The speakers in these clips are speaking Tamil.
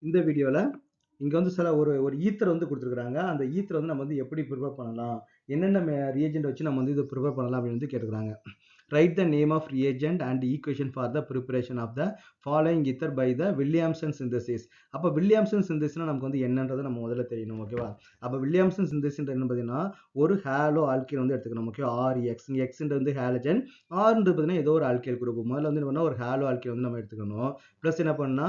இந்த வீடியோல இங்க வந்து சில ஒரு ஈத்தர் வந்து குடுத்துருக்காங்க. அந்த ஈத்தர் வந்து நம்ம வந்து எப்படி ப்ரிப்பேர் பண்ணலாம்? என்னென்ன ரியேஜென்ட் வச்சு நம்ம வந்து இத ப்ரிப்பேர் பண்ணலாம் அப்படின்னு வந்து கேட்டுருக்காங்க. Write the name of reagent and equation for the preparation of the following ether by the Williamson synthesis. அப்ப வில்லியம்சன் சிந்தசிஸ்னா நமக்கு வந்து என்னன்றதை நம்ம முதல்ல தெரியணும். ஓகேவா? அப்ப வில்லியம்சன் சிந்தசிஸ் என்ன பார்த்தீங்கன்னா ஒரு ஹாலோ ஆல்கேன் வந்து எடுத்துக்கணும். ஓகே, RX Xன்றது வந்து ஹாலஜன், Rன்றது பார்த்தீங்கன்னா ஏதோ ஒரு ஆல்கைல் குரூப். முதல்ல வந்து என்ன ஒரு ஹாலோ ஆல்கேன் வந்து நம்ம எடுத்துக்கணும். ப்ளஸ் என்ன பண்ணா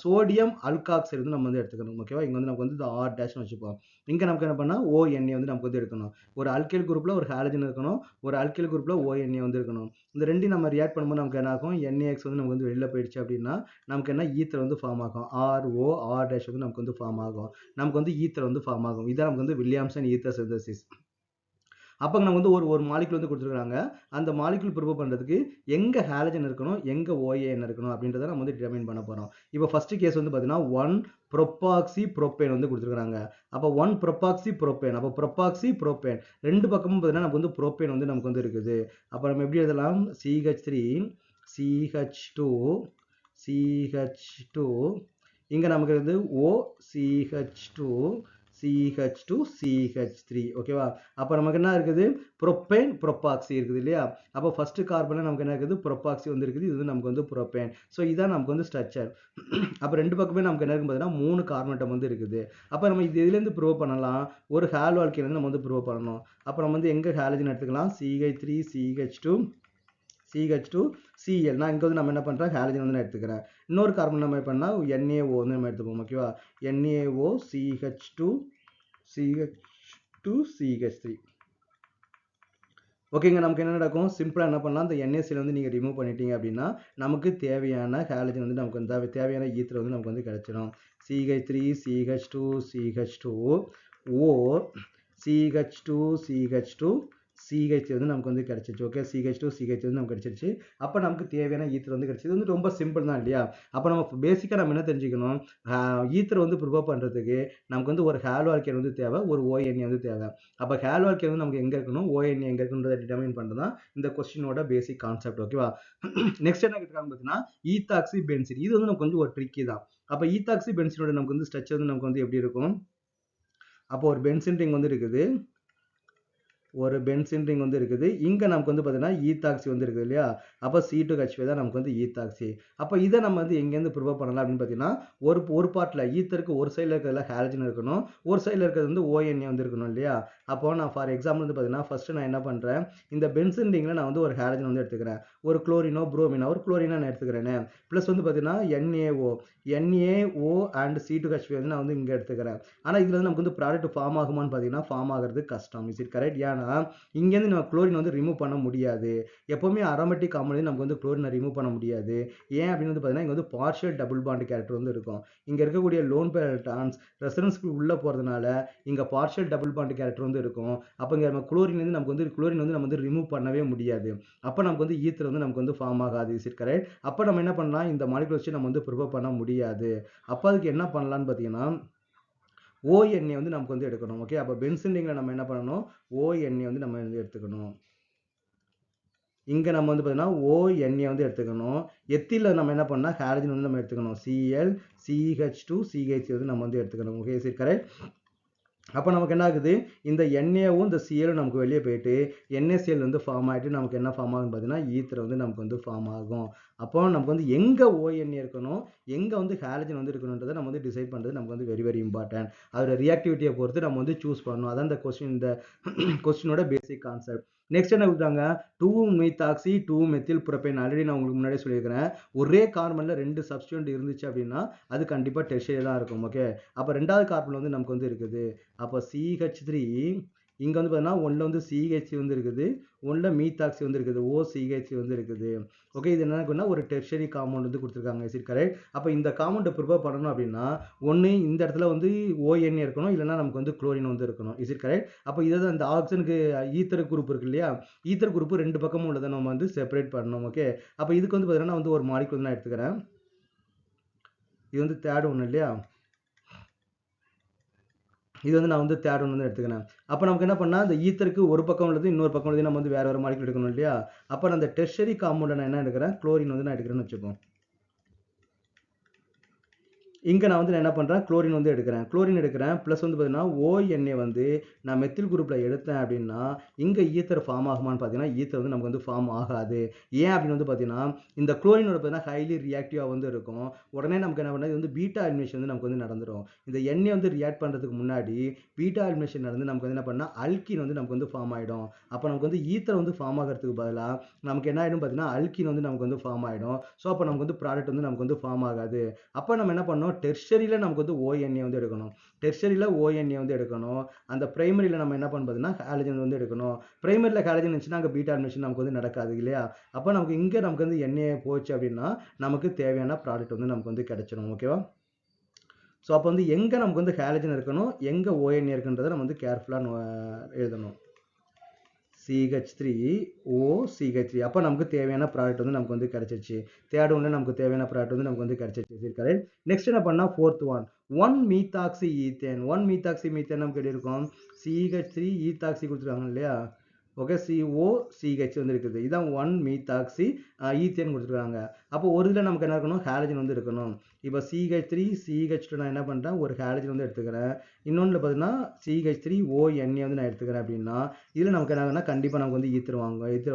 சோடியம் அல்காக்சைடு வந்து நம்ம வந்து எடுத்துக்கணும். ஓகேவா? இங்க வந்து நமக்கு வந்து R டேஷ்னு வச்சுப்போம். இங்க நமக்கு என்ன பண்ணா ONA வந்து நமக்கு வந்து எடுக்கணும். ஒரு ஆல்கைல் குரூப்ல ஒரு ஹாலஜன் இருக்கணும், ஒரு ஆல்கைல் குரூப்ல ONA வந்து இருக்கணும். இந்த ரெண்டையும் நம்ம ரியாக்ட் பண்ணும்போது நமக்கு என்ன ஆகும்? NaX வந்து நமக்கு வந்து வெளில போயிடுச்சு அப்படின்னா நமக்கு என்ன ஈத்தர் வந்து ஃபார்ம் ஆகும். RO R டேஷ் வந்து நமக்கு வந்து ஃபார்ம் ஆகும். நமக்கு வந்து ஈத்தர் வந்து ஃபார்ம் ஆகும். இதான் நமக்கு வந்து வில்லியம்சன் ஈத்தர் சிந்தசிஸ். அப்போ நமக்கு வந்து ஒரு மாலிகுல் வந்து கொடுத்துருக்காங்க. அந்த மாலிகுல் ப்ரிப்பேர் பண்ணுறதுக்கு எங்கே ஹாலஜன் இருக்கணும், எங்கே OAN இருக்கணும் அப்படின்றத நம்ம வந்து டிட்டர்மைன் பண்ண போகிறோம். இப்போ ஃபர்ஸ்ட் கேஸ் வந்து பார்த்தீங்கன்னா 1 ப்ரோபாக்சி ப்ரோபேன் வந்து கொடுத்துருக்காங்க. அப்போ 1 ப்ரோபாக்சி ப்ரோபேன், அப்போ ப்ரோபாக்சி ப்ரோபேன் ரெண்டு பக்கமும் பார்த்தீங்கன்னா நமக்கு வந்து ப்ரோபேன் வந்து நமக்கு வந்து இருக்குது. அப்போ நம்ம எப்படி எழுதலாம்? CH3 CH2 CH2 இங்கே நமக்கு வந்து OCH2 CH2 CH3. ஓகேவா? அப்போ நமக்கு என்ன இருக்குது? ப்ரோபேன் ப்ரோபாக்சி இருக்குது இல்லையா? அப்போ ஃபர்ஸ்ட் கார்பன்ல நமக்கு என்ன இருக்குது? ப்ரோபாக்சி வந்து இருக்குது. இது நமக்கு வந்து ப்ரோபேன். ஸோ இதான் நமக்கு வந்து ஸ்ட்ரக்சர். அப்போ ரெண்டு பக்கமே நமக்கு என்ன இருக்கும் பார்த்தீங்கன்னா 3 கார்பன் அட்டம் வந்து இருக்குது. அப்போ நம்ம இதுலேருந்து ப்ரூவ் பண்ணலாம். ஒரு ஹாலோ ஆல்கேன் வந்து நம்ம வந்து ப்ரூவ் பண்ணணும். அப்போ நம்ம வந்து எங்கே ஹாலஜன் எடுத்துக்கலாம்? CH3 CH2 CH2 Cl. நான் இங்கே வந்து நம்ம என்ன பண்ணுறோம்? ஹாலஜன் வந்து நான் எடுத்துக்கிறேன். இன்னொரு கார்பன் நம்ம பண்ணா NaO வந்து நம்ம எடுத்துப்போம். ஓகேவா? NaO CH2 CH2 CH3. ஓகேங்க, நமக்கு என்ன நடக்கும்? சிம்பிளா என்ன பண்ணலாம்? இந்த NaCl வந்து நீங்க ரிமூவ் பண்ணிட்டீங்க அப்படின்னா நமக்கு தேவையான ஹாலஜன் வந்து நமக்கு வந்து தேவையான ஈத்தர் வந்து நமக்கு வந்து கிடைச்சிடும். CH3 CH2 CH2 O CH2 CH2 CH வந்து நமக்கு வந்து கிடைச்சிருச்சு. ஓகே, CH2 CH வந்து நமக்கு கிடைச்சிருச்சு. அப்போ நமக்கு தேவையான ஈத்தர் வந்து கிடைச்சிது. வந்து ரொம்ப சிம்பிள் தான் இல்லையா? அப்போ நம்ம பேசிக்காக நம்ம என்ன தெரிஞ்சுக்கணும்? ஈத்தர் வந்து ப்ரிப்பேர் பண்ணுறதுக்கு நமக்கு வந்து ஒரு ஹாலோ ஆல்கேன் வந்து தேவை, ஒரு ONA வந்து தேவை. அப்போ ஹாலோ ஆல்கேன் வந்து நமக்கு எங்கே இருக்கணும், ONA எங்கே இருக்குன்றதை டிட்டர்மைன் பண்ணுறது தான் இந்த கொஸ்டினோட பேசிக் கான்செப்ட். ஓகேவா? நெக்ஸ்ட் என்ன கேட்குறாங்க பார்த்தீங்கன்னா ஈத்தாக்சி பென்சின். இது வந்து நமக்கு கொஞ்சம் ஒரு ட்ரிக்கி தான். அப்போ ஈத்தாக்சி பென்சினோட நமக்கு வந்து ஸ்ட்ரக்சர் வந்து நமக்கு வந்து எப்படி இருக்கும்? அப்போ ஒரு பென்சின் ரிங் வந்து இருக்குது, ஒரு பென்சின் ரிங் வந்து இருக்குது. இங்கே நமக்கு வந்து பார்த்தீங்கன்னா ஈத்தாக்சி வந்து இருக்குது இல்லையா? அப்போ C2H5 தான் நமக்கு வந்து ஈத்தாக்சி. அப்போ இதை நம்ம வந்து எங்கேருந்து ப்ரிப்பேர் பண்ணலாம் அப்படின்னு பார்த்தீங்கன்னா ஒரு பார்ட்டில் ஈத்தருக்கு ஒரு சைடில் இருக்கிறதுல ஹாலஜன் இருக்கணும், ஒரு சைடில் இருக்கிறது வந்து ONA வந்து இருக்கணும் இல்லையா? அப்போ நான் ஃபார் எக்ஸாம்பிள் வந்து பார்த்தீங்கன்னா ஃபர்ஸ்ட் நான் என்ன பண்ணுறேன்? இந்த பென்சின் ரிங்கில் நான் வந்து ஒரு ஹாலஜன் வந்து எடுத்துக்கிறேன். ஒரு குளோரினோ புரோமினோ ஒரு குளோரினோ நான் எடுத்துக்கிறேன்னு. ப்ளஸ் வந்து பார்த்தீங்கன்னா NaO அண்ட் C2H5 வந்து நான் வந்து இங்கே எடுத்துக்கிறேன். ஆனால் இதில் வந்து நமக்கு வந்து ப்ராடக்ட் ஃபார்ம் ஆகுமான்னு பார்த்தீங்கன்னா ஃபார்ம் ஆகிறது கஷ்டம். Is it correct? ஏன்னா இங்கேருந்து நம்ம குளோரின் வந்து ரிமூவ் பண்ண முடியாது. எப்பவுமே அரோமேட்டிக் காம்பவுண்ட்ல நமக்கு வந்து குளோரினை ரிமூவ் பண்ண முடியாது. ஏன் அப்படின்னு வந்து பார்த்தீங்கன்னா இங்கே வந்து பார்ஷியல் டபுள் பாண்ட் கேரக்டர் வந்து இருக்கும். இங்கே இருக்கக்கூடிய லோன் பேர் எலக்ட்ரான்ஸ் ரெசனன்ஸ் உள்ளே போகிறதுனால இங்கே பார்ஷியல் டபுள் பாண்ட் கேரக்டர் வந்து இருக்கும். அப்போ இங்கே நம்ம குளோரின் வந்து நமக்கு வந்து குளோரின் வந்து நம்ம வந்து ரிமூவ் பண்ணவே முடியாது. அப்போ நமக்கு வந்து ஈத்தர் வந்து நமக்கு வந்து ஃபார்ம் ஆகாது. Is it correct? அப்போ நம்ம என்ன பண்ணலாம்? இந்த மாலிகுல் வச்சு நம்ம வந்து ப்ரிப்பேர் பண்ண முடியாது. அப்போ அதுக்கு என்ன பண்ணலாம்னு பார்த்தீங்கன்னா ONA வந்து நமக்கு வந்து எடுக்கணும். ஓகே, அப்போ பென்சின் ரிங்ல நம்ம என்ன பண்ணணும்? ONA வந்து நம்ம வந்து எடுத்துக்கணும். இங்கே நம்ம வந்து பார்த்தீங்கன்னா ONA வந்து எடுத்துக்கணும். எத்தில நம்ம என்ன பண்ணால் ஹாலஜன் வந்து நம்ம எடுத்துக்கணும். Cl CH2 CH வந்து நம்ம வந்து எடுத்துக்கணும். ஓகே, சரி கரெக்ட்? அப்போ நமக்கு என்ன ஆகுது? இந்த Naவும் இந்த Cl நமக்கு வெளியே போயிட்டு NaCl வந்து ஃபார்ம் ஆகிட்டு நமக்கு என்ன ஃபார்ம் ஆகுன்னு பார்த்தீங்கன்னா ஈத்தர் வந்து நமக்கு வந்து ஃபார்ம் ஆகும். அப்போ நமக்கு வந்து எங்கே ONA இருக்கணும், எங்கே வந்து ஹாலஜன் வந்து இருக்கணுன்றதை நம்ம வந்து டிசைட் பண்ணுறது நமக்கு வந்து வெரி வெரி இம்பார்ட்டன்ட். அதோட ரியாக்டிவிட்டியை பொறுத்து நம்ம வந்து சூஸ் பண்ணணும். அதான் இந்த கொஸ்டினோட பேசிக் கான்செப்ட். நெக்ஸ்ட் என்ன கொடுத்தாங்க? 2-methoxy 2-methyl propane. ஆல்ரெடி நான் உங்களுக்கு முன்னாடியே சொல்லியிருக்கிறேன். ஒரே கார்பன்ல 2 சப்ஸ்டிட்யூயன்ட் இருந்துச்சு அப்படின்னா அது கண்டிப்பாக டெர்ஷியரி தான் இருக்கும். ஓகே, அப்போ ரெண்டாவது கார்பன் வந்து நமக்கு வந்து இருக்குது. அப்போ CH3 இங்கே வந்து பார்த்தீங்கன்னா ஒன்றில் வந்து CH வந்து இருக்குது, ஒன்றில் மீத்தாக்சி வந்து இருக்குது, OCH வந்து இருக்குது. ஓகே, இது என்ன ஒரு டெர்ஷரி காம்பவுண்ட் வந்து கொடுத்துருக்காங்க. Is it correct? அப்போ இந்த காம்பவுண்டை ப்ரிப்பேர் பண்ணணும் அப்படின்னா ஒன்று இந்த இடத்துல வந்து ONA இருக்கணும், இல்லைன்னா நமக்கு வந்து குளோரின் வந்து இருக்கணும். Is it correct? அப்போ இதை தான் இந்த ஆக்சிஜனுக்கு ஈத்தர் குரூப் இருக்கு இல்லையா? ஈத்தர் குரூப் ரெண்டு பக்கமும் உள்ளதை நம்ம வந்து செப்பரேட் பண்ணணும். ஓகே, அப்போ இதுக்கு வந்து பார்த்தீங்கன்னா வந்து ஒரு மாலிகுல் வந்து நான் எடுத்துக்கிறேன். இது வந்து தேர்ட் ஒன்று இல்லையா? இது வந்து நான் வந்து தேர்ட் ஒன்று வந்து எடுத்துக்கிறேன். அப்போ நமக்கு என்ன பண்ணால் இந்த ஈத்தருக்கு ஒரு பக்கம் உள்ளது இன்னொரு பக்கம் உள்ளது நம்ம வந்து வேறு வேறு மாலிகுல் எடுக்கணும் இல்லையா? அப்போ நான் அந்த டெர்ஷரி காம்பவுண்டை நான் என்ன எடுக்கிறேன்? குளோரின் வந்து நான் எடுக்கிறேன்னு வச்சுப்போம். இங்கே நான் வந்து என்ன பண்ணுறேன், குளோரின் வந்து எடுக்கிறேன். குளோரின் எடுக்கிறேன் ப்ளஸ் வந்து பார்த்தீங்கன்னா ONA வந்து நான் மெத்தில் குரூப்பில் எடுத்தேன் அப்படின்னா இங்கே ஈத்தர் ஃபார்ம் ஆகுமான்னு பார்த்தீங்கன்னா ஈத்தர் வந்து நமக்கு வந்து ஃபார்ம் ஆகாது. ஏன் அப்படின்னு வந்து பார்த்தீங்கன்னா இந்த குளோரினோட பார்த்தீங்கன்னா ஹைலி ரியாக்டிவாக வந்து இருக்கும். உடனே நமக்கு என்ன பண்ணாது வந்து பீட்டா எலிமினேஷன் வந்து நமக்கு வந்து நடந்துடும். இந்த எண்ணெய் வந்து ரியாக்ட் பண்ணுறதுக்கு முன்னாடி பீட்டா எலிமினேஷன் நடந்து நமக்கு வந்து என்ன பண்ணால் அல்கின் வந்து நமக்கு வந்து ஃபார்ம் ஆகிடும். அப்போ நமக்கு வந்து ஈத்தர் வந்து ஃபார்ம் ஆகிறதுக்கு பதிலாக நமக்கு என்ன ஆகிடும் பார்த்தீங்கன்னா அல்கின் வந்து நமக்கு வந்து ஃபார்ம் ஆகிடும். ஸோ அப்போ நமக்கு வந்து ப்ராடக்ட் வந்து நமக்கு வந்து ஃபார்ம் ஆகாது. அப்போ நம்ம என்ன பண்ணோம், டெர்ஷரியில் நமக்கு வந்து ONA வந்து எடுக்கணும். டெர்ஷரியில் ONA வந்து எடுக்கணும். அந்த பிரைமரியில் நம்ம என்ன பண்ணுறதுன்னா ஹாலஜன் வந்து எடுக்கணும். பிரைமரியில் ஹாலஜன் இருந்துச்சுன்னா அங்கே பீட்டா எலிமினேஷன் நமக்கு வந்து நடக்காது இல்லையா? அப்போ நமக்கு இங்கே நமக்கு வந்து NA போச்சு அப்படின்னா நமக்கு தேவையான ப்ராடக்ட் வந்து நமக்கு வந்து கிடைச்சிடும். ஓகேவா? ஸோ அப்போ வந்து எங்கே நமக்கு வந்து ஹாலஜன் இருக்கணும், எங்கே ONA இருக்குன்றதை நம்ம வந்து கேர்ஃபுல்லாக எழுதணும். CH3OCH3 அப்போ நமக்கு தேவையான ப்ராடக்ட் வந்து நமக்கு வந்து கிடைச்சிருச்சு. தேர்ட் ஒன்ல நமக்கு தேவையான ப்ராடக்ட் வந்து நமக்கு வந்து கிடைச்சிருச்சு. கரெக்ட். நெக்ஸ்ட் என்ன பண்ணா fourth one 1 methoxy ethane. 1 methoxy methane நமக்கு எப்படி இருக்கும், CH3 ஈத்தாக்சி கொடுத்துருக்காங்க இல்லையா? ஓகே, COCH வந்து இருக்குது. இதான் 1 மீத்தாக்சி ஈத்தேன் கொடுத்துருக்காங்க. அப்போ ஒரு இதில் நமக்கு என்ன இருக்கணும், ஹாலஜன் வந்து இருக்கணும். இப்போ CH3 CH2 நான் என்ன பண்ணுறேன், ஒரு ஹாலஜன் வந்து எடுத்துக்கிறேன். இன்னொன்று பார்த்தீங்கன்னா CH3ONA வந்து நான் எடுத்துக்கிறேன் அப்படின்னா இதில் நமக்கு என்ன ஆகுனா கண்டிப்பாக நமக்கு வந்து ஈத்தர்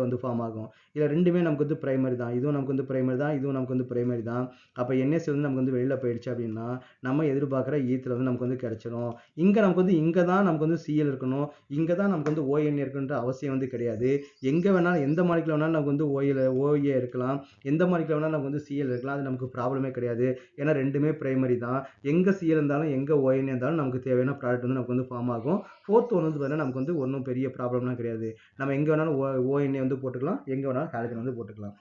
வந்து ஃபார்ம் ஆகும். இதில் ரெண்டுமே நமக்கு வந்து பிரைமரி தான். இதுவும் நமக்கு வந்து பிரைமரி தான், இதுவும் நமக்கு வந்து பிரைமரி தான். அப்போ NS வந்து நமக்கு வந்து வெளியில் போயிடுச்சு அப்படின்னா நம்ம எதிர்பார்க்குற ஈத்தர் வந்து நமக்கு வந்து கிடைச்சிடும். இங்கே நமக்கு வந்து இங்கே தான் நமக்கு வந்து Cl இருக்கணும், இங்கே தான் நமக்கு வந்து ONA இருக்குன்ற அவசியம் வந்து கிடையாது. எங்கே வேணாலும் எந்த மாலிகுல வேணாலும் நமக்கு வந்து OA இருக்கலாம், எந்த மாலிகுல வேணாலும் நமக்கு வந்து Cl இருக்கலாம். அது நமக்கு ப்ராப்ளமே கிடையாது. ஏன்னா ரெண்டுமே பிரைமரி தான். எங்கே Cl இருந்தாலும் எங்கே ONA இருந்தாலும் நமக்கு தேவையான ப்ராடக்ட் வந்து நமக்கு வந்து ஃபார்ம் ஆகும். ஃபோர்த் ஒன் வந்து பார்த்தீங்கன்னா நமக்கு வந்து ஒன்றும் பெரிய ப்ராப்ளம்லாம் கிடையாது. நம்ம எங்கே வேணாலும் ONA வந்து போட்டுக்கலாம், எங்கே வேணாலும் ஹாலஜன் வந்து போட்டுக்கலாம்.